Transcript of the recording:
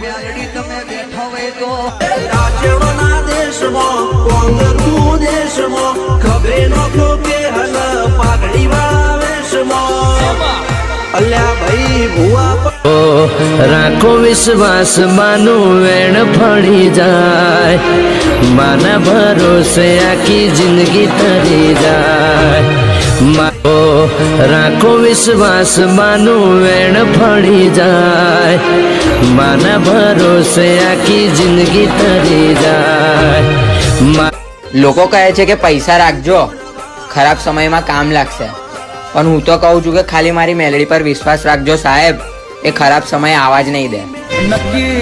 મેલડી તમે બેઠો હોય તો રાજવના દેશમાં કોંગતું દેશમાં ખબે નોખો કે હલ પાઘડી વાળા વેશમાં અલ્યા ભાઈ ભુવા રાખો વિશ્વાસ માનું વેણ ફળી જાય માના ભરોસે આખી જિંદગી તરી જાય રાખો વિશ્વાસ માનું વેણ ફળી જાય માના ભરોસે આખી જિંદગી તરી જાય। લોકો કહે છે કે પૈસા રાખજો ખરાબ સમયમાં કામ લાગશે, પણ હું તો કહું છું કે ખાલી મારી મેલડી પર વિશ્વાસ રાખજો સાહેબ, એ ખરાબ સમય આવા જ નહીં દે। નક્કી